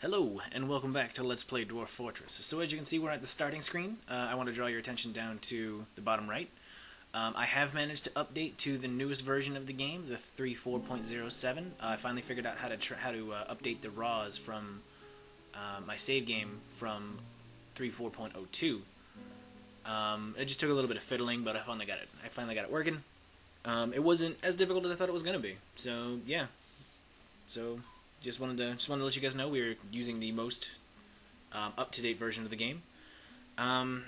Hello, and welcome back to Let's Play Dwarf Fortress. So as you can see, we're at the starting screen. I want to draw your attention down to the bottom right. I have managed to update to the newest version of the game, the 3.4.07. I finally figured out how to update the RAWs from my save game from 3.4.02. It just took a little bit of fiddling, but I finally got it working. It wasn't as difficult as I thought it was going to be. So yeah. Just wanted to let you guys know we're using the most up-to-date version of the game. The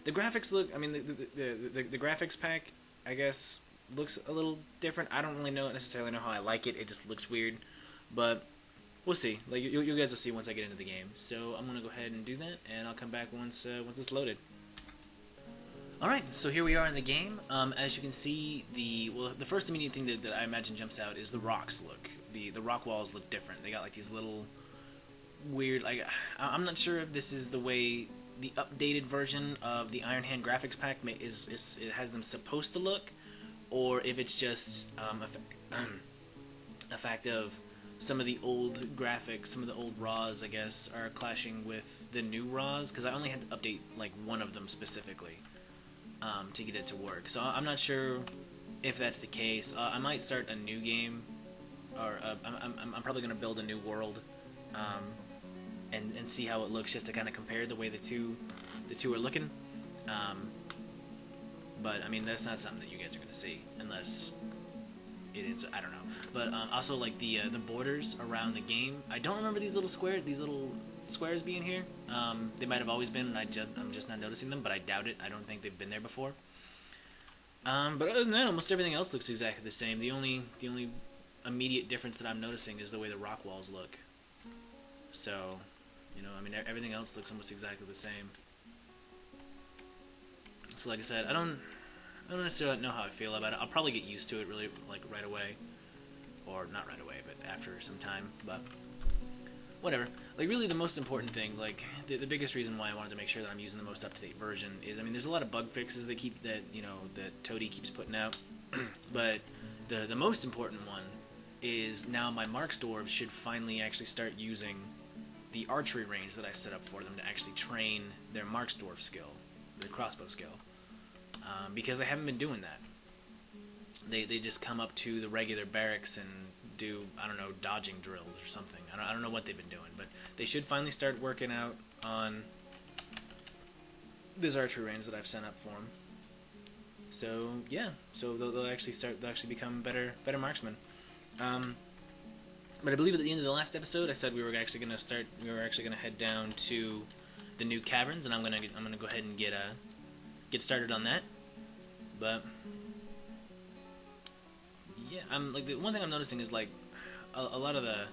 graphics look. I mean, the graphics pack, I guess, looks a little different. I don't really necessarily know how I like it. It just looks weird, but we'll see. Like you guys will see once I get into the game. So I'm gonna go ahead and do that, and I'll come back once it's loaded. Alright, so here we are in the game. As you can see, the first immediate thing that I imagine jumps out is the rocks look. The rock walls look different. They got like these little weird, like, I'm not sure if this is the way the updated version of the Iron Hand graphics pack it has them supposed to look, or if it's just a fact of some of the old graphics, some of the old RAWs, I guess, are clashing with the new RAWs, because I only had to update like one of them specifically. To get it to work. So I'm not sure if that's the case. I might start a new game, or I'm probably going to build a new world, and see how it looks, just to kind of compare the way the two are looking. But I mean, that's not something that you guys are going to see unless it is. I don't know. But also, like the borders around the game, I don't remember these little squares being here. They might have always been, and I'm just not noticing them, but I doubt it. I don't think they've been there before. But other than that, almost everything else looks exactly the same. The only immediate difference that I'm noticing is the way the rock walls look. So, you know, I mean, everything else looks almost exactly the same. So, like I said, I don't necessarily know how I feel about it. I'll probably get used to it really, like, right away. Or not right away, but after some time. But whatever. Like, really the most important thing, like, the biggest reason why I wanted to make sure that I'm using the most up-to-date version is, I mean, there's a lot of bug fixes that Toady keeps putting out, but the most important one is now my Marks Dwarves should finally actually start using the archery range that I set up for them to actually train their Marks Dwarf skill, their crossbow skill, because they haven't been doing that. They just come up to the regular barracks and do, I don't know, dodging drills or something. I don't know what they've been doing, but they should finally start working out on this archery range that I've set up for them. So yeah, so they'll actually become better marksmen. But I believe at the end of the last episode, I said we were actually gonna head down to the new caverns, and I'm gonna go ahead and get started on that. But yeah, the one thing I'm noticing is, like, a lot of the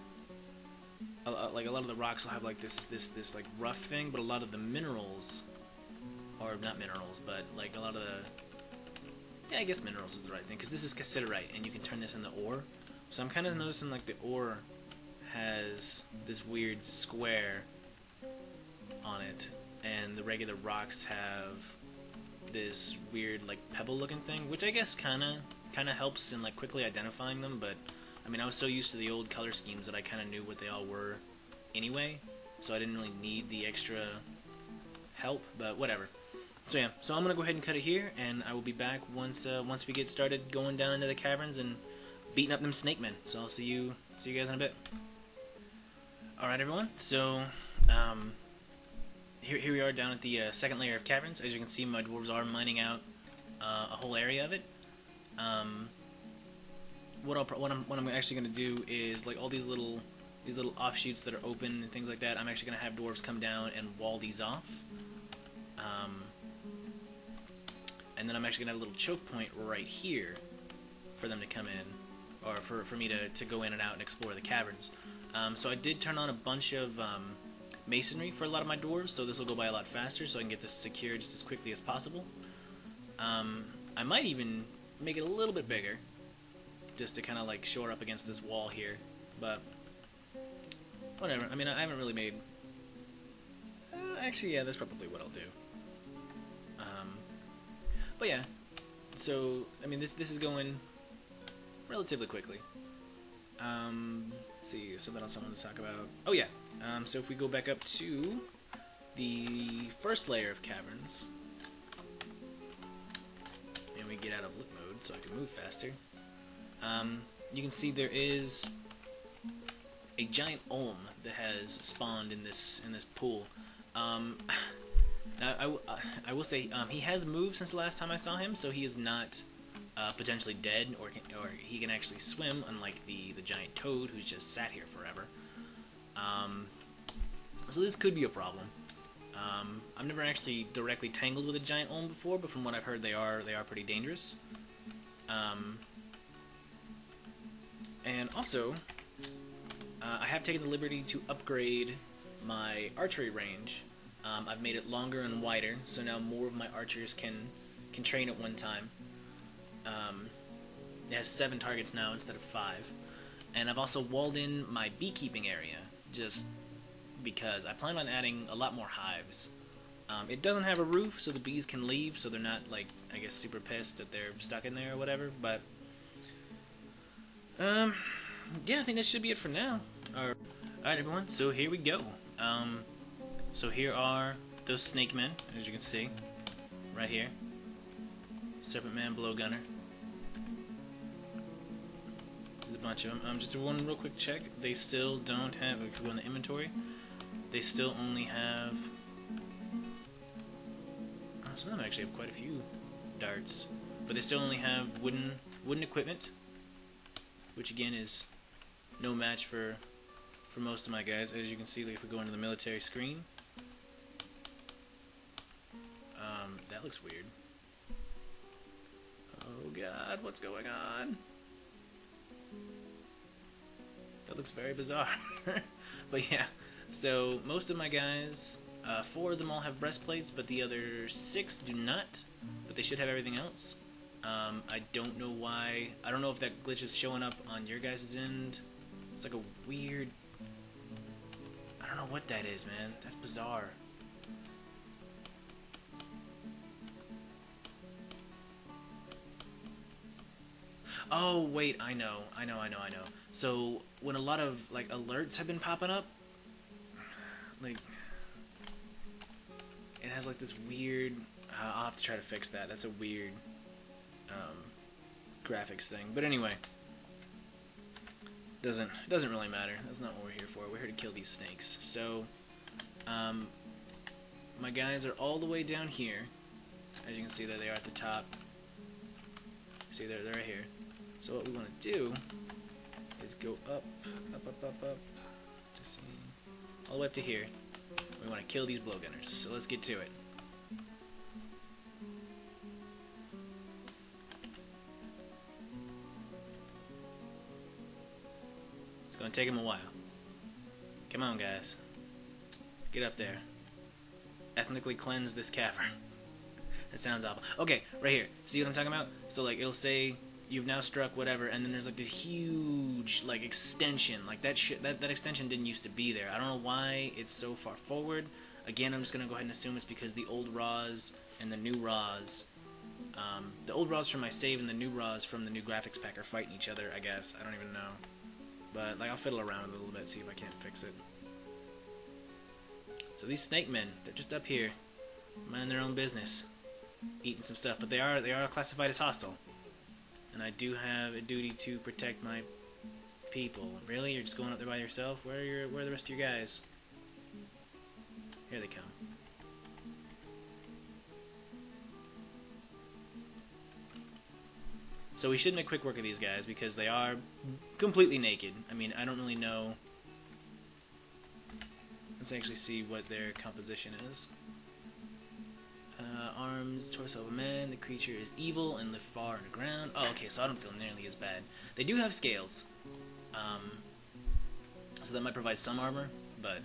rocks will have like this like rough thing, but a lot of the minerals, or not minerals, but like a lot of I guess minerals is the right thing, because this is cassiterite, and you can turn this into ore. So I'm kind of noticing like the ore has this weird square on it, and the regular rocks have this weird like pebble looking thing, which I guess kind of helps in like quickly identifying them. But I mean, I was so used to the old color schemes that I kind of knew what they all were anyway, so I didn't really need the extra help, but whatever. So yeah, so I'm gonna go ahead and cut it here, and I will be back once we get started going down into the caverns and beating up them snake men. So I'll see you guys in a bit. Alright everyone, so here we are down at the second layer of caverns. As you can see, my dwarves are mining out a whole area of it. What I'm actually going to do is, like, all these little offshoots that are open and things like that, I'm actually going to have dwarves come down and wall these off. And then I'm actually going to have a little choke point right here for them to come in, or for me to go in and out and explore the caverns. So I did turn on a bunch of masonry for a lot of my dwarves, so this will go by a lot faster, so I can get this secured just as quickly as possible. I might even make it a little bit bigger, just to kind of like shore up against this wall here, but whatever. I mean, I haven't really made. Actually, yeah, that's probably what I'll do. But yeah, so I mean, this is going relatively quickly. So see, something else I wanted to talk about. Oh yeah, so if we go back up to the first layer of caverns, and we get out of look mode so I can move faster, you can see there is a giant olm that has spawned in this pool. Now, I will say he has moved since the last time I saw him, so he is not potentially dead, or he can actually swim, unlike the giant toad who's just sat here forever. So this could be a problem. I've never actually directly tangled with a giant olm before, but from what I've heard, they are pretty dangerous. And also, I have taken the liberty to upgrade my archery range. I've made it longer and wider, so now more of my archers can train at one time. It has 7 targets now instead of 5. And I've also walled in my beekeeping area, just because I plan on adding a lot more hives. It doesn't have a roof, so the bees can leave, so they're not, like, I guess, super pissed that they're stuck in there or whatever, but yeah, I think that should be it for now. Alright everyone, so here we go. So here are those snake men, as you can see, right here. Serpent man, blowgunner. There's a bunch of them. Just one real quick check. They still don't have, if we go in the inventory, they still only have, some of them actually have quite a few darts, but they still only have wooden equipment, which again is no match for most of my guys. As you can see, if we go into the military screen, that looks weird. Oh god, what's going on? That looks very bizarre. But yeah, so most of my guys, 4 of them all have breastplates, but the other 6 do not, but they should have everything else. I don't know why. I don't know if that glitch is showing up on your guys' end. It's like a weird, I don't know what that is, man. That's bizarre. Oh, wait, I know. So, when a lot of, like, alerts have been popping up, like, it has, like, this weird, I'll have to try to fix that. That's a weird, graphics thing. But anyway, doesn't really matter. That's not what we're here for. We're here to kill these snakes. So, my guys are all the way down here. As you can see, there they are at the top. See, they're right here. So what we want to do is go up, just see, all the way up to here. We want to kill these blowgunners. So let's get to it. It's going to take them a while. Come on, guys. Get up there. Ethnically cleanse this cavern. That sounds awful. Okay, right here. See what I'm talking about? So, like, it'll say you've now struck whatever, and then there's like this huge like extension. Like that extension didn't used to be there. I don't know why it's so far forward. Again, I'm just gonna go ahead and assume it's because the old RAWs and the new RAWs, the old RAWs from my save and the new RAWs from the new graphics pack are fighting each other. I guess I don't even know, but like I'll fiddle around with it a little bit, see if I can't fix it. So these snake men, they're just up here, minding their own business, eating some stuff, but they are classified as hostile. And I do have a duty to protect my people. Really? You're just going up there by yourself? Where are the rest of your guys? Here they come. So we should make quick work of these guys because they are completely naked. I mean, I don't really know. Let's actually see what their composition is. Arms, torso of a man, the creature is evil and live far underground. Oh, okay, so I don't feel nearly as bad. They do have scales, so that might provide some armor, but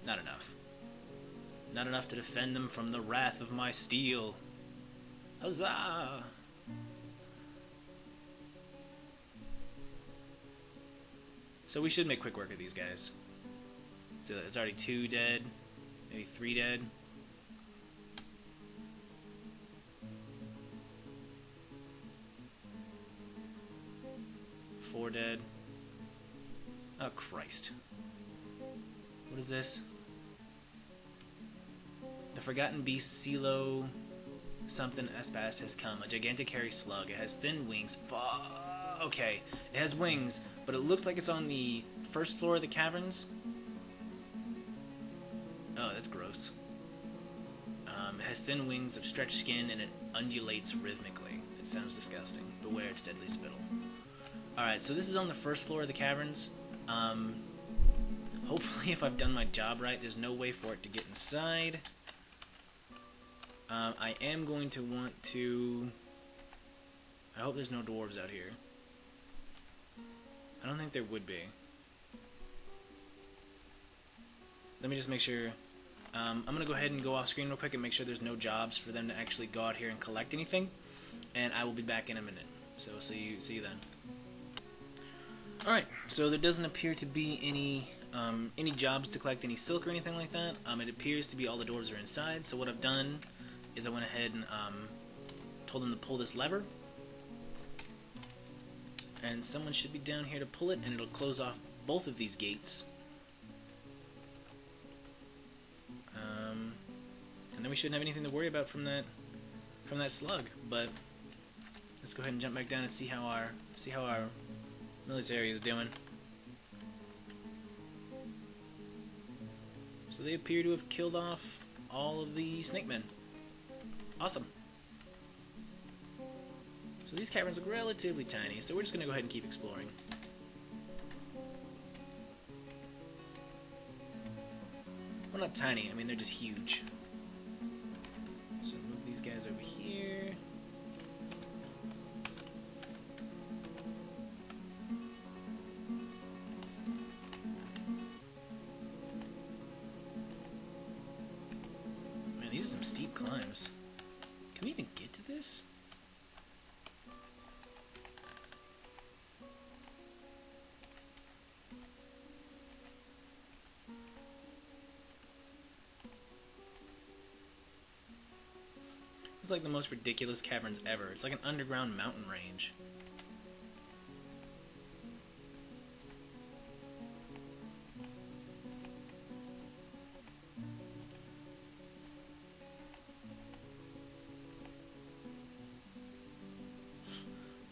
not enough. Not enough to defend them from the wrath of my steel. Huzzah! So we should make quick work of these guys. So it's already 2 dead, maybe 3 dead. 4 dead. Oh, Christ. What is this? The Forgotten Beast Silo something Espas has come. A gigantic hairy slug. It has thin wings. Okay. It has wings, but it looks like it's on the first floor of the caverns. Oh, that's gross. It has thin wings of stretched skin, and it undulates rhythmically. It sounds disgusting. Beware its deadly spittle. Alright, so this is on the first floor of the caverns. Hopefully, if I've done my job right, there's no way for it to get inside. I am going to want to... I hope there's no dwarves out here. I don't think there would be. Let me just make sure... I'm going to go ahead and go off screen real quick and make sure there's no jobs for them to actually go out here and collect anything. And I will be back in a minute. So see you then. Alright, so there doesn't appear to be any jobs to collect any silk or anything like that. It appears to be all the dwarves are inside. So what I've done is I went ahead and told them to pull this lever. And someone should be down here to pull it, and it'll close off both of these gates. And then we shouldn't have anything to worry about from that slug. But let's go ahead and jump back down and see how our military is doing. So they appear to have killed off all of the snake men. Awesome. So these caverns look relatively tiny, so we're just going to go ahead and keep exploring. Well, not tiny, I mean they're just huge. So move these guys over here. Man, these are some steep climbs. Can we even get to this? It's like the most ridiculous caverns ever. It's like an underground mountain range.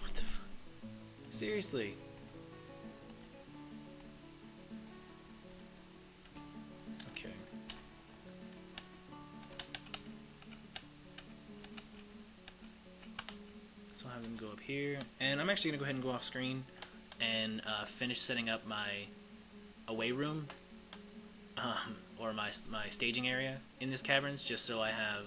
What the fuck? Seriously. Okay. So I'll have them go up here, and I'm actually going to go ahead and go off screen and finish setting up my away room, or my staging area in this caverns, just so I have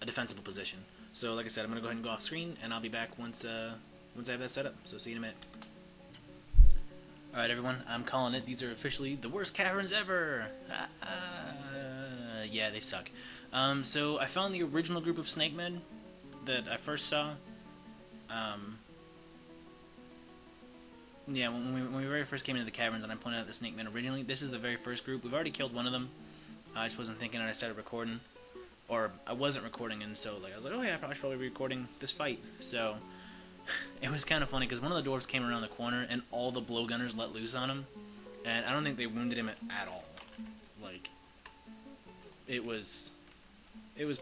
a defensible position. So like I said, I'm going to go ahead and go off screen, and I'll be back once I have that set up. So see you in a minute. Alright everyone, I'm calling it. These are officially the worst caverns ever! Yeah, they suck. So I found the original group of snake men that I first saw. Yeah, when we very first came into the caverns and I pointed out the snake men originally, this is the very first group. We've already killed one of them. I just wasn't thinking and I started recording. Or I wasn't recording, and so I was like, oh yeah, I should probably be recording this fight. So it was kind of funny because one of the dwarves came around the corner and all the blowgunners let loose on him. And I don't think they wounded him at all. Like, it was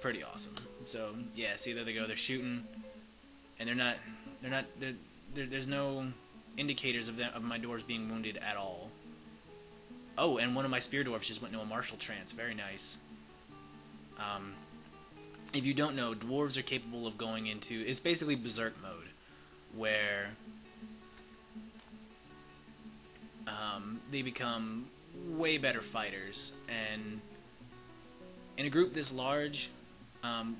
pretty awesome. So yeah, see, there they go. They're shooting, and there's no indicators of my dwarves being wounded at all. Oh, and one of my spear dwarfs just went into a martial trance. Very nice. If you don't know, dwarves are capable of going into... It's basically berserk mode, where they become way better fighters. And in a group this large,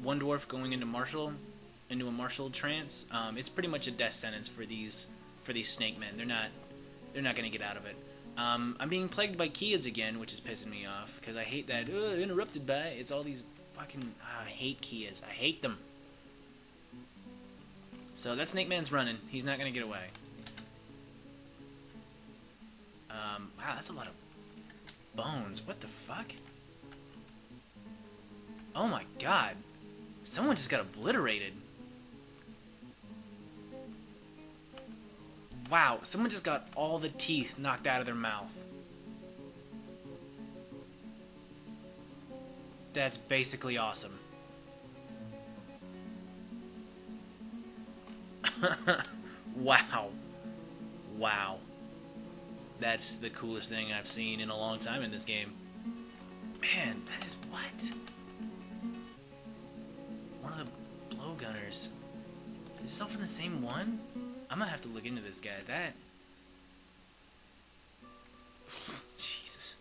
one dwarf going into a martial trance, it's pretty much a death sentence for these snake men. They're not going to get out of it. I'm being plagued by Kias again, which is pissing me off, because I hate that. Interrupted by... It's all these fucking... I hate Kias. I hate them. So that snake man's running. He's not going to get away. Wow, that's a lot of bones. What the fuck? Oh my god. Someone just got obliterated. Wow, someone just got all the teeth knocked out of their mouth. That's basically awesome. Wow. Wow. That's the coolest thing I've seen in a long time in this game. Man, that is what? One of the blowgunners. Is this all from the same one? I'm gonna have to look into this guy. That... Jesus.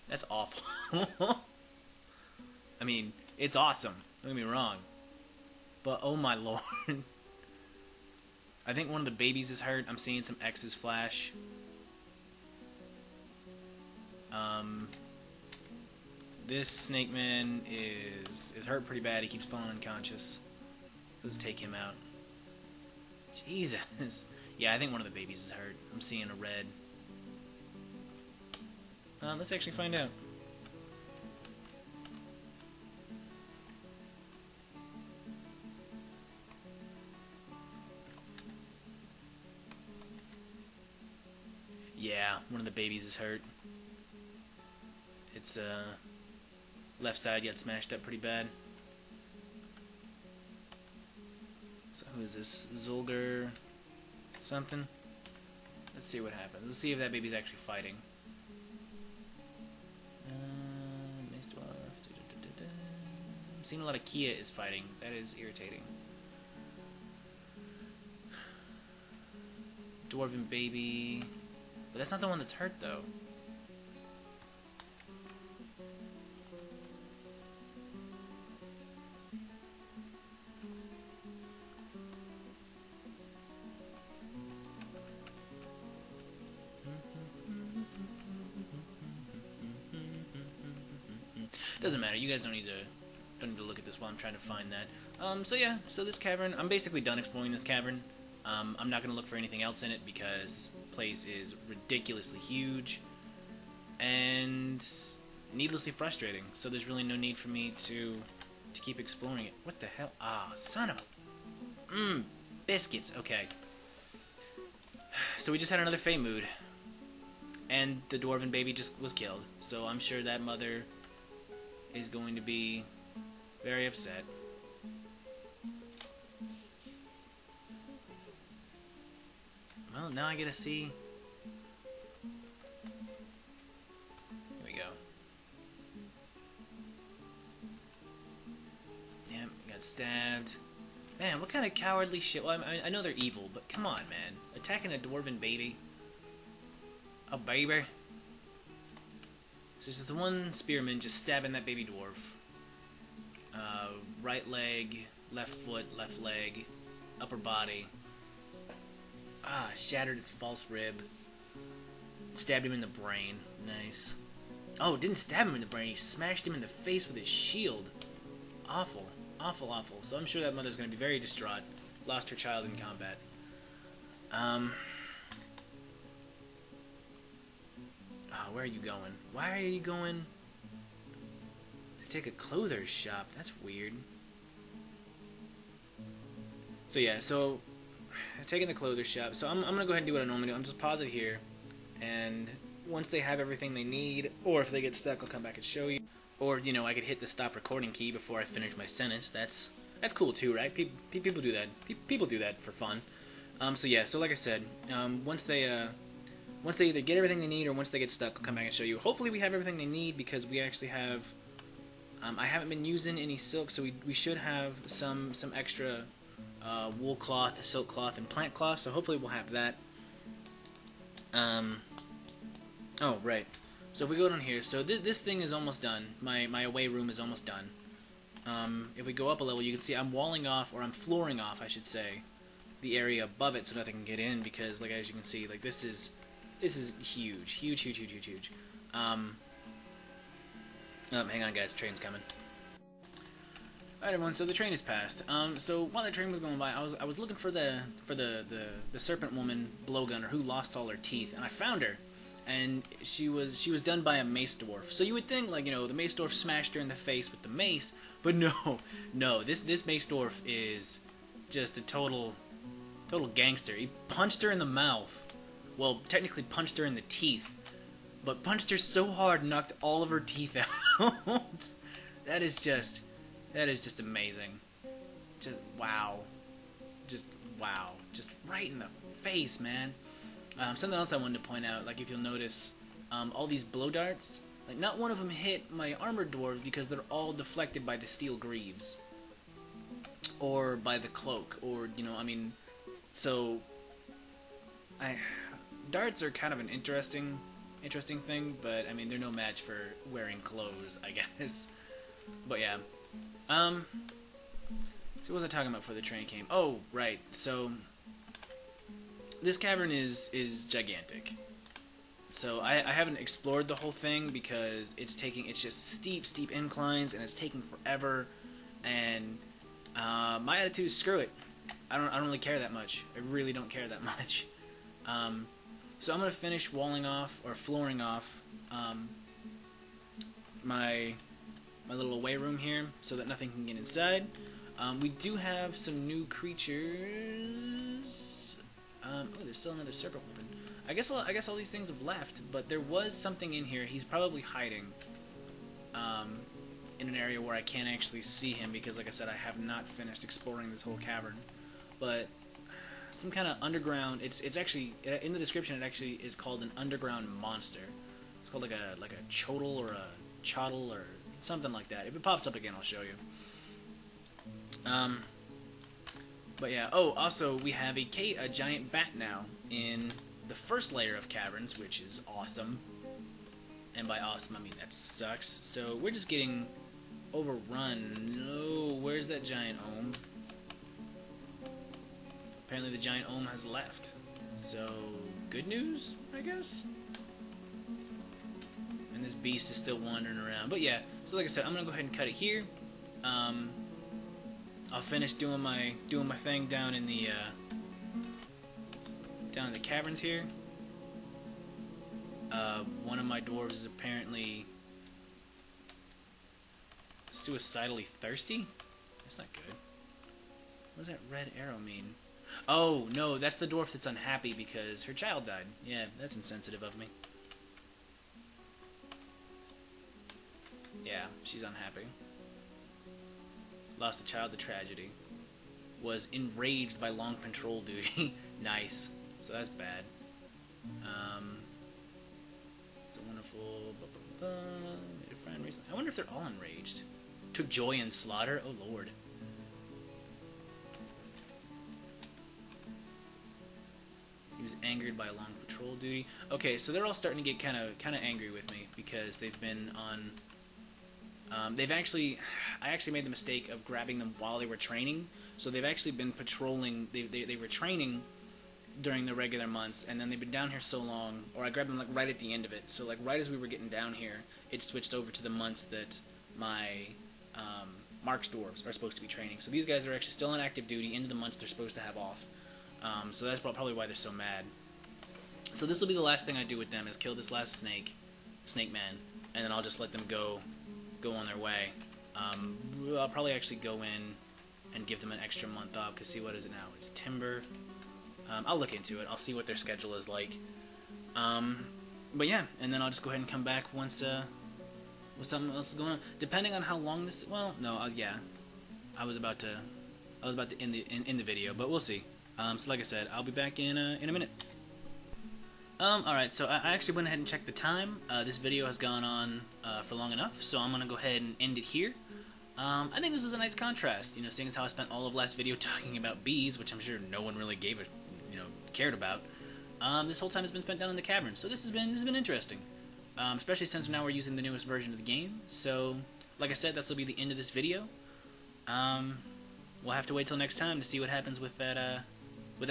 That's awful. I mean, it's awesome. Don't get me wrong. But, oh my lord. I think one of the babies is hurt. I'm seeing some X's flash. This snake man is hurt pretty bad. He keeps falling unconscious. Let's take him out. Jesus. Yeah, I think one of the babies is hurt. I'm seeing a red. Let's actually find out. Yeah, one of the babies is hurt. It's left side got smashed up pretty bad. So who is this? Zulgur something? Let's see what happens. Let's see if that baby's actually fighting. Mace Dwarf. I'm seeing a lot of Kia is fighting. That is irritating. Dwarven baby. But that's not the one that's hurt, though. Doesn't matter. You guys don't need to look at this while I'm trying to find that. So yeah. So this cavern. I'm basically done exploring this cavern. I'm not going to look for anything else in it because this place is ridiculously huge and needlessly frustrating. So there's really no need for me to keep exploring it. What the hell? Ah, son of a... biscuits. Okay. So we just had another Fey mood. And the dwarven baby just was killed. So I'm sure that mother is going to be very upset. Well, now I get to see. Here we go. Yep, got stabbed. Man, what kind of cowardly shit? Well, I know they're evil, but come on, man. Attacking a dwarven baby. A baby. So it's the one spearman just stabbing that baby dwarf. Right leg, left foot, left leg, upper body. Ah, shattered its false rib. Stabbed him in the brain. Nice. Oh, didn't stab him in the brain. He smashed him in the face with his shield. Awful. Awful, awful. So I'm sure that mother's going to be very distraught. Lost her child in combat. Oh, where are you going? Why are you going to take a clother's shop? That's weird. So yeah, so taking the clothes shop. So I'm gonna go ahead and do what I normally do. I'm just pause it here, and once they have everything they need, or if they get stuck, I'll come back and show you. Or you know, I could hit the stop recording key before I finish my sentence. That's cool too, right? People do that. People do that for fun. So yeah. So like I said, once they either get everything they need or once they get stuck, I'll come back and show you. Hopefully we have everything they need because we actually have. I haven't been using any silk, so we should have some extra. Wool cloth, silk cloth, and plant cloth, so hopefully we'll have that. Oh, right. So if we go down here, so this thing is almost done. My away room is almost done. If we go up a level, you can see I'm walling off, or I'm flooring off, I should say, the area above it so nothing can get in, because, like, as you can see, like, this is huge. Huge, huge, huge, huge, huge. Hang on, guys, train's coming. Alright everyone, so the train is passed. So while the train was going by, I was looking for the serpent woman blowgunner who lost all her teeth, and I found her. And she was done by a mace dwarf. So you would think, like, you know, the mace dwarf smashed her in the face with the mace, but no, this mace dwarf is just a total gangster. He punched her in the mouth well, technically punched her in the teeth, but punched her so hard, knocked all of her teeth out. That is just amazing. Just wow. Just wow. Just right in the face, man. Something else I wanted to point out, like if you'll notice, all these blow darts, like not one of them hit my armored dwarves because they're all deflected by the steel greaves. Or by the cloak, or, you know, I mean, so, darts are kind of an interesting thing, but, I mean, they're no match for wearing clothes, I guess. But, yeah. So what was I talking about before the train came? Oh, right, so, this cavern is gigantic. So, I haven't explored the whole thing because it's just steep inclines, and it's taking forever, and my attitude is screw it. I don't really care that much. I really don't care that much. So I'm gonna finish walling off or flooring off my little away room here so that nothing can get inside. We do have some new creatures. Oh, there's still another circle open. I guess all these things have left, but there was something in here. He's probably hiding. In an area where I can't actually see him because, like I said, I have not finished exploring this whole cavern. But some kind of underground. It's actually in the description. It actually is called an underground monster. It's called like a chodel or a chottle or something like that. If it pops up again, I'll show you. But yeah. Oh, also we have a giant bat now in the first layer of caverns, which is awesome. And by awesome, I mean that sucks. So we're just getting overrun. No, where's that giant ohm? Apparently the giant ohm has left. So, good news, I guess? And this beast is still wandering around. But yeah, so like I said, I'm gonna go ahead and cut it here. I'll finish doing my thing down in the caverns here. One of my dwarves is apparently suicidally thirsty? That's not good. What does that red arrow mean? Oh, no, that's the dwarf that's unhappy because her child died. Yeah, that's insensitive of me. Yeah, she's unhappy. Lost a child to tragedy. Was enraged by long patrol duty. Nice. So that's bad. It's a wonderful... Made a friend recently. I wonder if they're all enraged. Took joy in slaughter? Oh, Lord. He was angered by long patrol duty. Okay, so they're all starting to get kind of angry with me because they've been on... I actually made the mistake of grabbing them while they were training. So they've actually been patrolling... They were training during the regular months, and then they've been down here so long, or I grabbed them like right at the end of it. So like right as we were getting down here, it switched over to the months that my Mark's dwarves are supposed to be training. So these guys are actually still on active duty into the months they're supposed to have off. So that's probably why they're so mad. So this will be the last thing I do with them, is kill this last snake man, and then I'll just let them go on their way. I'll probably actually go in and give them an extra month off, because see, what is it now? It's timber. I'll look into it. I'll see what their schedule is like. But yeah, and then I'll just go ahead and come back once something else is going on. Depending on how long this... Well, no, yeah. I was about to end the video, but we'll see. So like I said, I'll be back in a minute. Alright, so I actually went ahead and checked the time. This video has gone on for long enough, so I'm going to go ahead and end it here. I think this is a nice contrast, you know, seeing as how I spent all of last video talking about bees, which I'm sure no one really cared about. This whole time has been spent down in the cavern, so this has been interesting. Especially since now we're using the newest version of the game. So, like I said, this will be the end of this video. We'll have to wait till next time to see what happens with that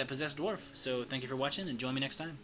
possessed dwarf. So, thank you for watching, and join me next time.